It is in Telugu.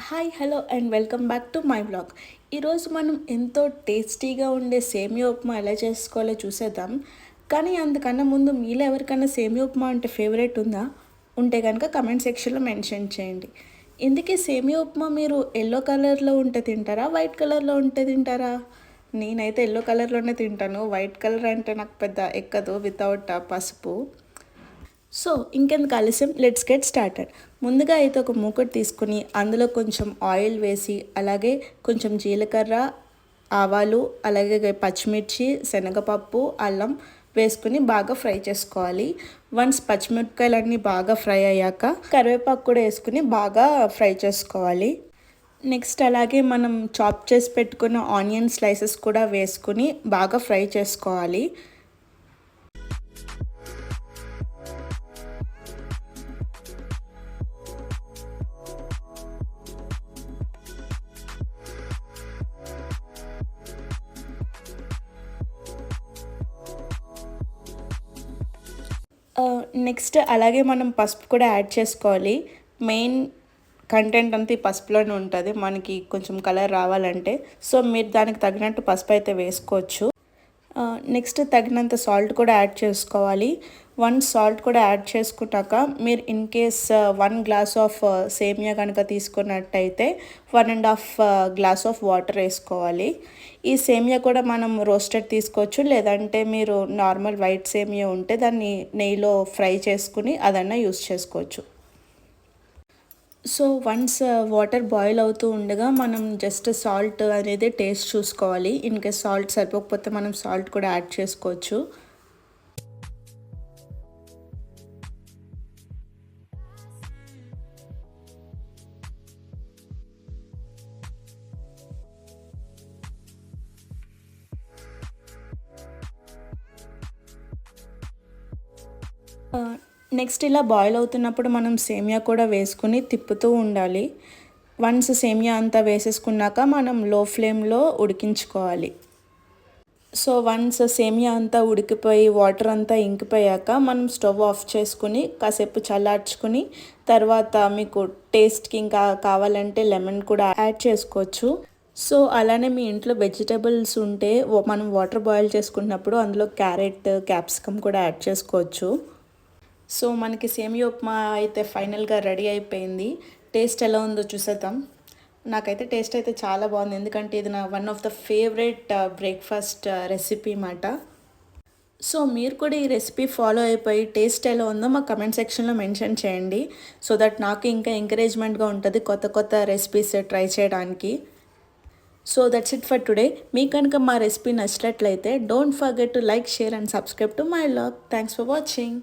Hi hello and welcome back to my blog. ఈరోజు మనం ఎంతో టేస్టీగా ఉండే సేమియా ఉప్మా ఎలా చేసుకోవాలో చూసేద్దాం. కానీ అందుకన్నా ముందు మీలో ఎవరికైనా సేమియా ఉప్మా అంటే ఫేవరెట్ ఉందా? ఉంటే కనుక కమెంట్ సెక్షన్లో మెన్షన్ చేయండి. ఇందుకే సేమియా ఉప్మా మీరు ఎల్లో కలర్లో ఉంటే తింటారా, వైట్ కలర్లో ఉంటే తింటారా? నేనైతే ఎల్లో కలర్లోనే తింటాను. వైట్ కలర్ అంటే నాకు పెద్ద ఎక్కదు వితౌట్ పసుపు. సో ఇంకెందుకు ఆలస్యం, లెట్స్ గెట్ స్టార్టెడ్. ముందుగా అయితే ఒక మూకుడు తీసుకుని అందులో కొంచెం ఆయిల్ వేసి, అలాగే కొంచెం జీలకర్ర, ఆవాలు, అలాగే పచ్చిమిర్చి, శనగపప్పు, అల్లం వేసుకుని బాగా ఫ్రై చేసుకోవాలి. వన్స్ పచ్చిమిరపకాయలన్నీ బాగా ఫ్రై అయ్యాక కరివేపాకు కూడా వేసుకుని బాగా ఫ్రై చేసుకోవాలి. నెక్స్ట్ అలాగే మనం చాప్ చేసి పెట్టుకున్న ఆనియన్ స్లైసెస్ కూడా వేసుకుని బాగా ఫ్రై చేసుకోవాలి. నెక్స్ట్ అలాగే మనం పసుపు కూడా యాడ్ చేసుకోవాలి. మెయిన్ కంటెంట్ అంతా ఈ పసుపులోనే ఉంటుంది మనకి కొంచెం కలర్ రావాలంటే. సో మీరు దానికి తగినట్టు పసుపు అయితే వేసుకోవచ్చు. నెక్స్ట్ తగినంత సాల్ట్ కూడా యాడ్ చేసుకోవాలి. సాల్ట్ కూడా యాడ్ చేసుకున్నాక మీరు ఇన్ కేస్ 1 గ్లాస్ ఆఫ్ సేమియా కనుక తీసుకున్నట్టయితే 1.5 గ్లాస్ ఆఫ్ వాటర్ వేసుకోవాలి. ఈ సేమియా కూడా మనం రోస్టెడ్ తీసుకోవచ్చు, లేదంటే మీరు నార్మల్ వైట్ సేమియా ఉంటే దాన్ని నెయ్యిలో ఫ్రై చేసుకుని అదన్నా యూస్ చేసుకోవచ్చు. సో వన్స్ వాటర్ బాయిల్ అవుతూ ఉండగా మనం జస్ట్ సాల్ట్ అనేది టేస్ట్ చూసుకోవాలి. ఇన్ కేస్ సాల్ట్ సరిపోకపోతే మనం సాల్ట్ కూడా యాడ్ చేసుకోవచ్చు. నెక్స్ట్ ఇలా బాయిల్ అవుతున్నప్పుడు మనం సేమియా కూడా వేసుకుని తిప్పుతూ ఉండాలి. వన్స్ సేమియా అంతా వేసేసుకున్నాక మనం లో ఫ్లేమ్లో ఉడికించుకోవాలి. సో వన్స్ సేమియా అంతా ఉడికిపోయి వాటర్ అంతా ఇంకిపోయాక మనం స్టవ్ ఆఫ్ చేసుకుని కాసేపు చల్లార్చుకుని తర్వాత మీకు టేస్ట్కి ఇంకా కావాలంటే లెమన్ కూడా యాడ్ చేసుకోవచ్చు. సో అలానే మీ ఇంట్లో వెజిటబుల్స్ ఉంటే మనం వాటర్ బాయిల్ చేసుకున్నప్పుడు అందులో క్యారెట్, క్యాప్సికమ్ కూడా యాడ్ చేసుకోవచ్చు. సో మనకి సేమియా ఉప్మా అయితే ఫైనల్గా రెడీ అయిపోయింది. టేస్ట్ ఎలా ఉందో చూసేద్దాం. నాకైతే టేస్ట్ అయితే చాలా బాగుంది, ఎందుకంటే ఇది నా one of the favourite breakfast recipe మాట. సో మీరు కూడా ఈ రెసిపీ ఫాలో అయిపోయి టేస్ట్ ఎలా ఉందో మా కమెంట్ సెక్షన్లో మెన్షన్ చేయండి. సో దట్ నాకు ఇంకా ఎంకరేజ్మెంట్గా ఉంటుంది కొత్త కొత్త రెసిపీస్ ట్రై చేయడానికి. So that's it for today. మీకు కనుక మా రెసిపీ నచ్చినట్లయితే don't forget to like, share and subscribe to my vlog. Thanks for watching.